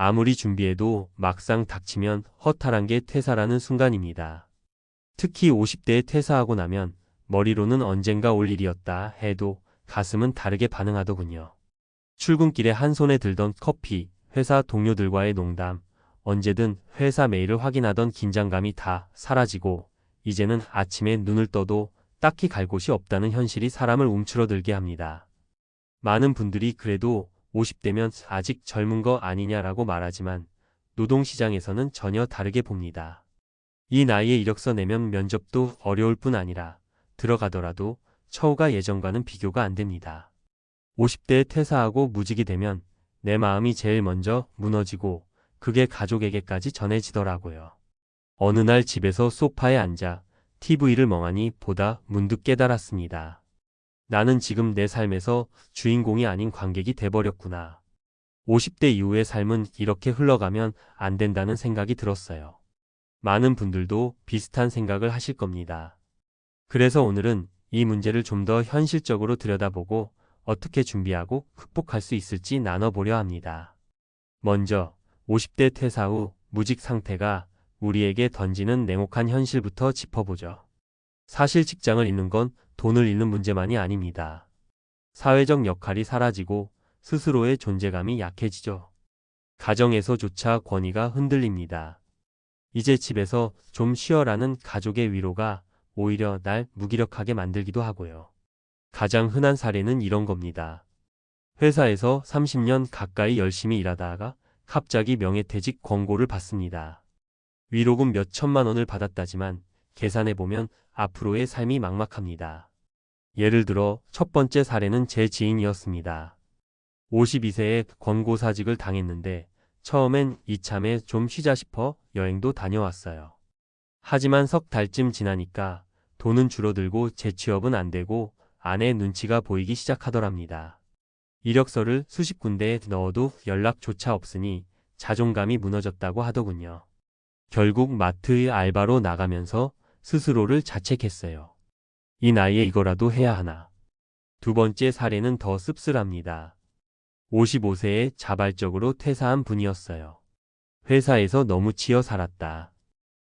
아무리 준비해도 막상 닥치면 허탈한 게 퇴사라는 순간입니다. 특히 50대에 퇴사하고 나면 머리로는 언젠가 올 일이었다 해도 가슴은 다르게 반응하더군요. 출근길에 한 손에 들던 커피, 회사 동료들과의 농담, 언제든 회사 메일을 확인하던 긴장감이 다 사라지고 이제는 아침에 눈을 떠도 딱히 갈 곳이 없다는 현실이 사람을 움츠러들게 합니다. 많은 분들이 그래도 50대면 아직 젊은 거 아니냐라고 말하지만 노동시장에서는 전혀 다르게 봅니다. 이 나이에 이력서 내면 면접도 어려울 뿐 아니라 들어가더라도 처우가 예전과는 비교가 안 됩니다. 50대에 퇴사하고 무직이 되면 내 마음이 제일 먼저 무너지고 그게 가족에게까지 전해지더라고요. 어느 날 집에서 소파에 앉아 TV를 멍하니 보다 문득 깨달았습니다. 나는 지금 내 삶에서 주인공이 아닌 관객이 돼버렸구나. 50대 이후의 삶은 이렇게 흘러가면 안 된다는 생각이 들었어요. 많은 분들도 비슷한 생각을 하실 겁니다. 그래서 오늘은 이 문제를 좀 더 현실적으로 들여다보고 어떻게 준비하고 극복할 수 있을지 나눠보려 합니다. 먼저 50대 퇴사 후 무직 상태가 우리에게 던지는 냉혹한 현실부터 짚어보죠. 사실 직장을 잃는 건 돈을 잃는 문제만이 아닙니다. 사회적 역할이 사라지고 스스로의 존재감이 약해지죠. 가정에서조차 권위가 흔들립니다. 이제 집에서 좀 쉬어라는 가족의 위로가 오히려 날 무기력하게 만들기도 하고요. 가장 흔한 사례는 이런 겁니다. 회사에서 30년 가까이 열심히 일하다가 갑자기 명예퇴직 권고를 받습니다. 위로금 몇 천만 원을 받았다지만 계산해보면 앞으로의 삶이 막막합니다. 예를 들어 첫 번째 사례는 제 지인이었습니다. 52세에 권고사직을 당했는데 처음엔 이참에 좀 쉬자 싶어 여행도 다녀왔어요. 하지만 석 달쯤 지나니까 돈은 줄어들고 재취업은 안 되고 아내 눈치가 보이기 시작하더랍니다. 이력서를 수십 군데에 넣어도 연락조차 없으니 자존감이 무너졌다고 하더군요. 결국 마트의 알바로 나가면서 스스로를 자책했어요. 이 나이에 이거라도 해야 하나. 두 번째 사례는 더 씁쓸합니다. 55세에 자발적으로 퇴사한 분이었어요. 회사에서 너무 치여 살았다.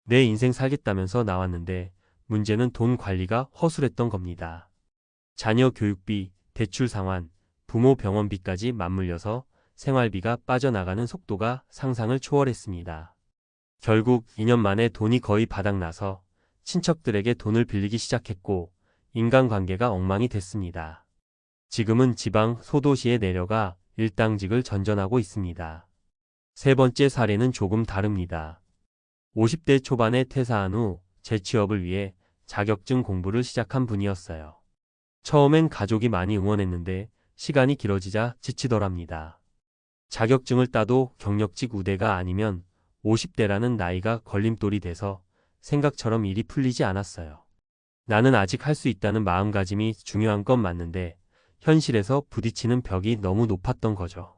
내 인생 살겠다면서 나왔는데 문제는 돈 관리가 허술했던 겁니다. 자녀 교육비, 대출 상환, 부모 병원비까지 맞물려서 생활비가 빠져나가는 속도가 상상을 초월했습니다. 결국 2년 만에 돈이 거의 바닥나서 친척들에게 돈을 빌리기 시작했고 인간관계가 엉망이 됐습니다. 지금은 지방 소도시에 내려가 일당직을 전전하고 있습니다. 세 번째 사례는 조금 다릅니다. 50대 초반에 퇴사한 후 재취업을 위해 자격증 공부를 시작한 분이었어요. 처음엔 가족이 많이 응원했는데 시간이 길어지자 지치더랍니다. 자격증을 따도 경력직 우대가 아니면 50대라는 나이가 걸림돌이 돼서 생각처럼 일이 풀리지 않았어요. 나는 아직 할 수 있다는 마음가짐이 중요한 건 맞는데 현실에서 부딪히는 벽이 너무 높았던 거죠.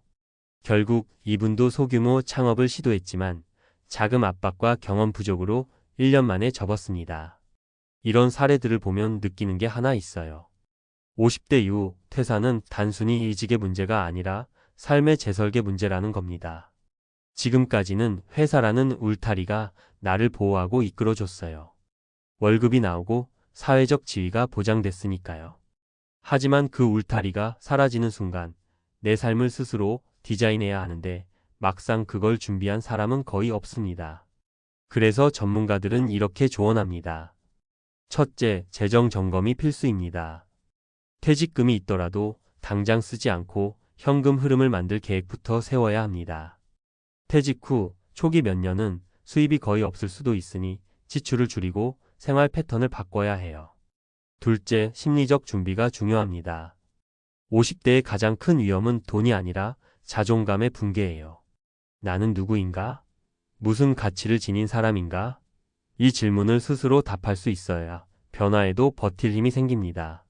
결국 이분도 소규모 창업을 시도했지만 자금 압박과 경험 부족으로 1년 만에 접었습니다. 이런 사례들을 보면 느끼는 게 하나 있어요. 50대 이후 퇴사는 단순히 이직의 문제가 아니라 삶의 재설계 문제라는 겁니다. 지금까지는 회사라는 울타리가 나를 보호하고 이끌어줬어요. 월급이 나오고 사회적 지위가 보장됐으니까요. 하지만 그 울타리가 사라지는 순간 내 삶을 스스로 디자인해야 하는데 막상 그걸 준비한 사람은 거의 없습니다. 그래서 전문가들은 이렇게 조언합니다. 첫째, 재정 점검이 필수입니다. 퇴직금이 있더라도 당장 쓰지 않고 현금 흐름을 만들 계획부터 세워야 합니다. 퇴직 후 초기 몇 년은 수입이 거의 없을 수도 있으니 지출을 줄이고 생활 패턴을 바꿔야 해요. 둘째, 심리적 준비가 중요합니다. 50대의 가장 큰 위험은 돈이 아니라 자존감의 붕괴예요. 나는 누구인가? 무슨 가치를 지닌 사람인가? 이 질문을 스스로 답할 수 있어야 변화에도 버틸 힘이 생깁니다.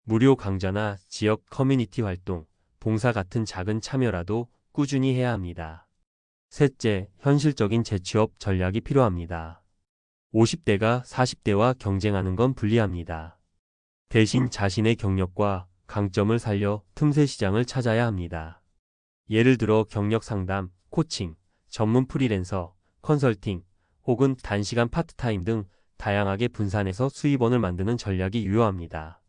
무료 강좌나 지역 커뮤니티 활동, 봉사 같은 작은 참여라도 꾸준히 해야 합니다. 셋째, 현실적인 재취업 전략이 필요합니다. 50대가 40대와 경쟁하는 건 불리합니다. 대신 자신의 경력과 강점을 살려 틈새 시장을 찾아야 합니다. 예를 들어 경력 상담, 코칭, 전문 프리랜서, 컨설팅, 혹은 단시간 파트타임 등 다양하게 분산해서 수입원을 만드는 전략이 유효합니다.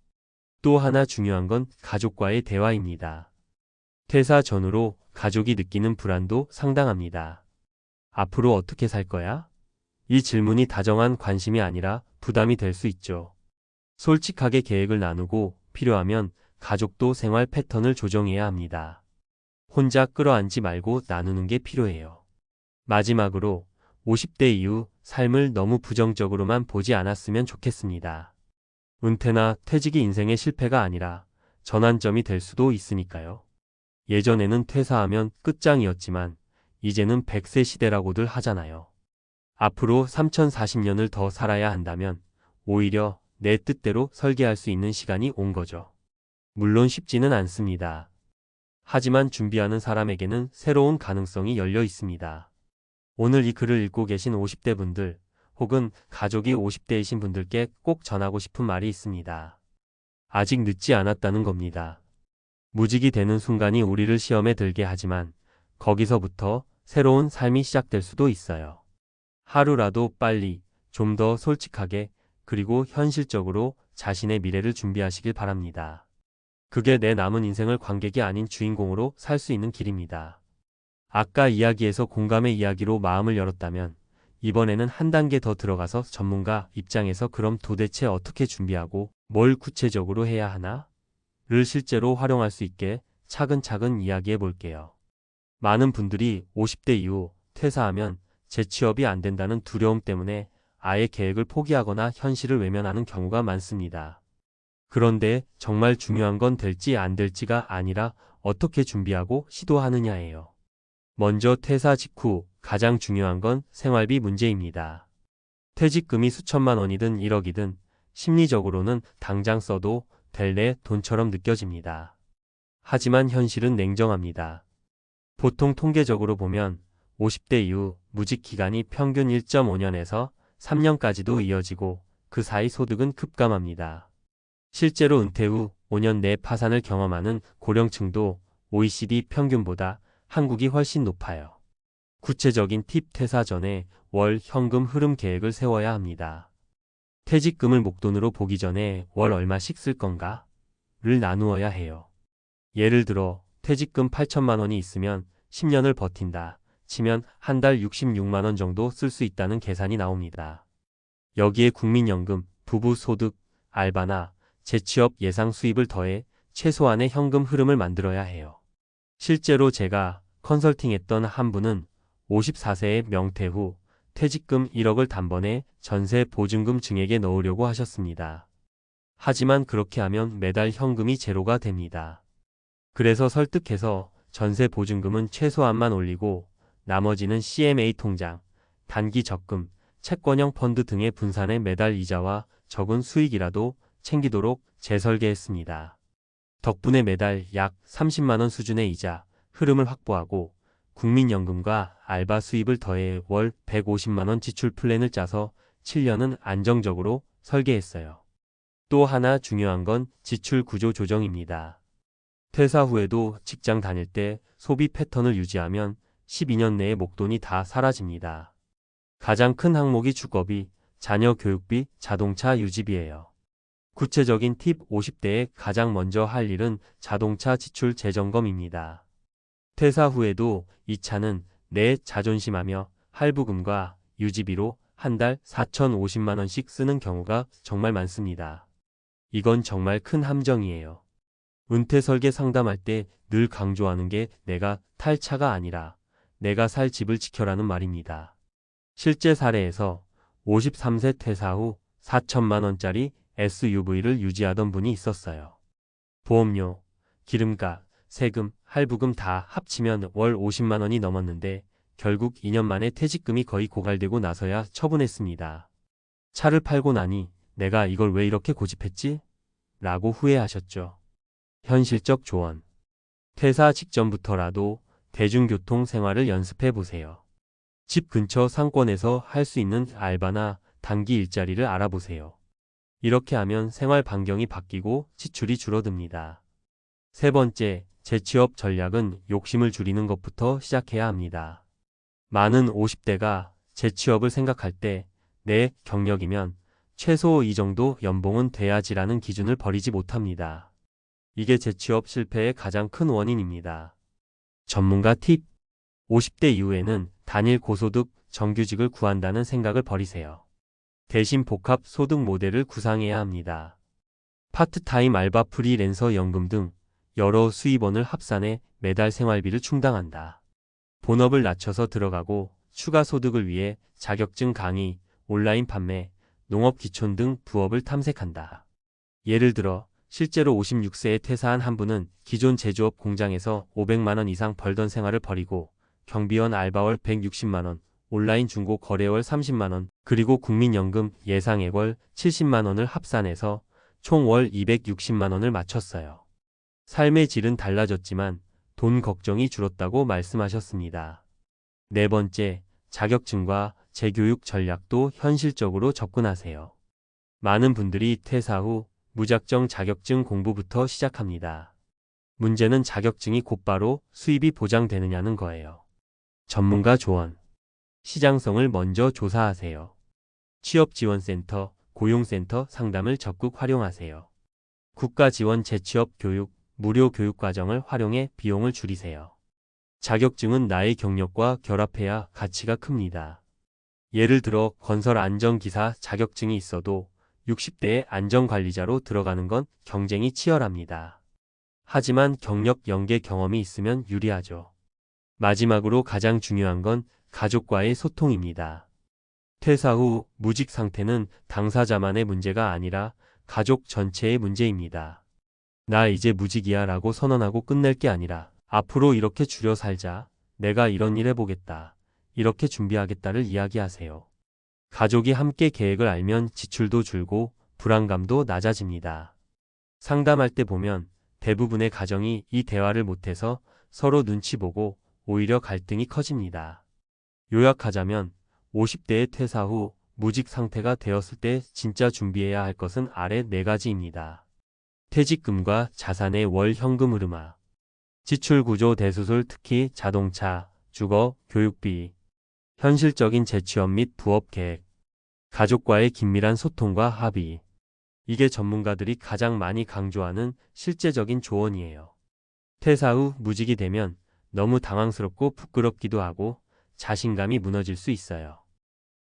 또 하나 중요한 건 가족과의 대화입니다. 퇴사 전후로 가족이 느끼는 불안도 상당합니다. 앞으로 어떻게 살 거야? 이 질문이 다정한 관심이 아니라 부담이 될 수 있죠. 솔직하게 계획을 나누고 필요하면 가족도 생활 패턴을 조정해야 합니다. 혼자 끌어안지 말고 나누는 게 필요해요. 마지막으로 50대 이후 삶을 너무 부정적으로만 보지 않았으면 좋겠습니다. 은퇴나 퇴직이 인생의 실패가 아니라 전환점이 될 수도 있으니까요. 예전에는 퇴사하면 끝장이었지만 이제는 100세 시대라고들 하잖아요. 앞으로 3040년을 더 살아야 한다면 오히려 내 뜻대로 설계할 수 있는 시간이 온 거죠. 물론 쉽지는 않습니다. 하지만 준비하는 사람에게는 새로운 가능성이 열려 있습니다. 오늘 이 글을 읽고 계신 50대 분들 혹은 가족이 50대이신 분들께 꼭 전하고 싶은 말이 있습니다. 아직 늦지 않았다는 겁니다. 무직이 되는 순간이 우리를 시험에 들게 하지만 거기서부터 새로운 삶이 시작될 수도 있어요. 하루라도 빨리 좀 더 솔직하게 그리고 현실적으로 자신의 미래를 준비하시길 바랍니다. 그게 내 남은 인생을 관객이 아닌 주인공으로 살 수 있는 길입니다. 아까 이야기에서 공감의 이야기로 마음을 열었다면 이번에는 한 단계 더 들어가서 전문가 입장에서 그럼 도대체 어떻게 준비하고 뭘 구체적으로 해야 하나? 를 실제로 활용할 수 있게 차근차근 이야기해 볼게요. 많은 분들이 50대 이후 퇴사하면 재취업이 안 된다는 두려움 때문에 아예 계획을 포기하거나 현실을 외면하는 경우가 많습니다. 그런데 정말 중요한 건 될지 안 될지가 아니라 어떻게 준비하고 시도하느냐예요. 먼저 퇴사 직후 가장 중요한 건 생활비 문제입니다. 퇴직금이 수천만 원이든 1억이든 심리적으로는 당장 써도 될 내 돈처럼 느껴집니다. 하지만 현실은 냉정합니다. 보통 통계적으로 보면 50대 이후 무직 기간이 평균 1.5년에서 3년까지도 이어지고 그 사이 소득은 급감합니다. 실제로 은퇴 후 5년 내 파산을 경험하는 고령층도 OECD 평균보다 한국이 훨씬 높아요. 구체적인 팁 퇴사 전에 월 현금 흐름 계획을 세워야 합니다. 퇴직금을 목돈으로 보기 전에 월 얼마씩 쓸 건가? 를 나누어야 해요. 예를 들어 퇴직금 8천만 원이 있으면 10년을 버틴다 치면 한 달 66만 원 정도 쓸 수 있다는 계산이 나옵니다. 여기에 국민연금, 부부소득, 알바나 재취업 예상 수입을 더해 최소한의 현금 흐름을 만들어야 해요. 실제로 제가 컨설팅했던 한 분은 54세의 명퇴 후 퇴직금 1억을 단번에 전세 보증금 증액에 넣으려고 하셨습니다. 하지만 그렇게 하면 매달 현금이 제로가 됩니다. 그래서 설득해서 전세 보증금은 최소한만 올리고 나머지는 CMA 통장, 단기 적금, 채권형 펀드 등의 분산해 매달 이자와 적은 수익이라도 챙기도록 재설계했습니다. 덕분에 매달 약 30만 원 수준의 이자, 흐름을 확보하고 국민연금과 알바 수입을 더해 월 150만 원 지출 플랜을 짜서 7년은 안정적으로 설계했어요. 또 하나 중요한 건 지출 구조 조정입니다. 퇴사 후에도 직장 다닐 때 소비 패턴을 유지하면 12년 내에 목돈이 다 사라집니다. 가장 큰 항목이 주거비, 자녀 교육비, 자동차 유지비예요. 구체적인 팁 50대에 가장 먼저 할 일은 자동차 지출 재점검입니다. 퇴사 후에도 이 차는 내 자존심하며 할부금과 유지비로 한 달 4,050만 원씩 쓰는 경우가 정말 많습니다. 이건 정말 큰 함정이에요. 은퇴 설계 상담할 때 늘 강조하는 게 내가 탈 차가 아니라 내가 살 집을 지켜라는 말입니다. 실제 사례에서 53세 퇴사 후 4천만 원짜리 SUV를 유지하던 분이 있었어요. 보험료, 기름값, 세금, 할부금 다 합치면 월 50만 원이 넘었는데 결국 2년 만에 퇴직금이 거의 고갈되고 나서야 처분했습니다. 차를 팔고 나니 내가 이걸 왜 이렇게 고집했지? 라고 후회하셨죠. 현실적 조언. 퇴사 직전부터라도 대중교통 생활을 연습해 보세요. 집 근처 상권에서 할 수 있는 알바나 단기 일자리를 알아보세요. 이렇게 하면 생활 반경이 바뀌고 지출이 줄어듭니다. 세 번째, 재취업 전략은 욕심을 줄이는 것부터 시작해야 합니다. 많은 50대가 재취업을 생각할 때 내 경력이면 최소 이 정도 연봉은 돼야지라는 기준을 버리지 못합니다. 이게 재취업 실패의 가장 큰 원인입니다. 전문가 팁: 50대 이후에는 단일 고소득 정규직을 구한다는 생각을 버리세요. 대신 복합 소득 모델을 구상해야 합니다. 파트타임 알바, 프리랜서 연금 등 여러 수입원을 합산해 매달 생활비를 충당한다. 본업을 낮춰서 들어가고 추가 소득을 위해 자격증 강의, 온라인 판매, 농업 기촌 등 부업을 탐색한다. 예를 들어 실제로 56세에 퇴사한 한 분은 기존 제조업 공장에서 500만 원 이상 벌던 생활을 버리고 경비원 알바월 160만 원, 온라인 중고 거래월 30만 원, 그리고 국민연금 예상액월 70만 원을 합산해서 총 월 260만 원을 맞췄어요. 삶의 질은 달라졌지만 돈 걱정이 줄었다고 말씀하셨습니다. 네 번째, 자격증과 재교육 전략도 현실적으로 접근하세요. 많은 분들이 퇴사 후 무작정 자격증 공부부터 시작합니다. 문제는 자격증이 곧바로 수입이 보장되느냐는 거예요. 전문가 조언: 시장성을 먼저 조사하세요. 취업지원센터, 고용센터 상담을 적극 활용하세요. 국가지원 재취업 교육, 무료 교육과정을 활용해 비용을 줄이세요. 자격증은 나의 경력과 결합해야 가치가 큽니다. 예를 들어 건설 안전기사 자격증이 있어도 60대에 안전관리자로 들어가는 건 경쟁이 치열합니다. 하지만 경력 연계 경험이 있으면 유리하죠. 마지막으로 가장 중요한 건 가족과의 소통입니다. 퇴사 후 무직 상태는 당사자만의 문제가 아니라 가족 전체의 문제입니다. 나 이제 무직이야 라고 선언하고 끝낼 게 아니라 앞으로 이렇게 줄여 살자, 내가 이런 일 해보겠다, 이렇게 준비하겠다를 이야기하세요. 가족이 함께 계획을 알면 지출도 줄고 불안감도 낮아집니다. 상담할 때 보면 대부분의 가정이 이 대화를 못해서 서로 눈치 보고 오히려 갈등이 커집니다. 요약하자면 50대의 퇴사 후 무직 상태가 되었을 때 진짜 준비해야 할 것은 아래 4가지입니다. 퇴직금과 자산의 월 현금 흐름화, 지출구조 대수술, 특히 자동차, 주거, 교육비, 현실적인 재취업 및 부업 계획, 가족과의 긴밀한 소통과 합의. 이게 전문가들이 가장 많이 강조하는 실제적인 조언이에요. 퇴사 후 무직이 되면 너무 당황스럽고 부끄럽기도 하고 자신감이 무너질 수 있어요.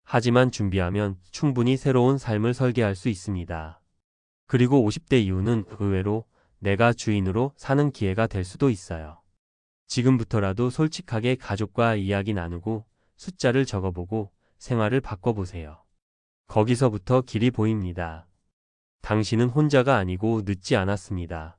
하지만 준비하면 충분히 새로운 삶을 설계할 수 있습니다. 그리고 50대 이후는 의외로 내가 주인으로 사는 기회가 될 수도 있어요. 지금부터라도 솔직하게 가족과 이야기 나누고 숫자를 적어보고 생활을 바꿔보세요. 거기서부터 길이 보입니다. 당신은 혼자가 아니고 늦지 않았습니다.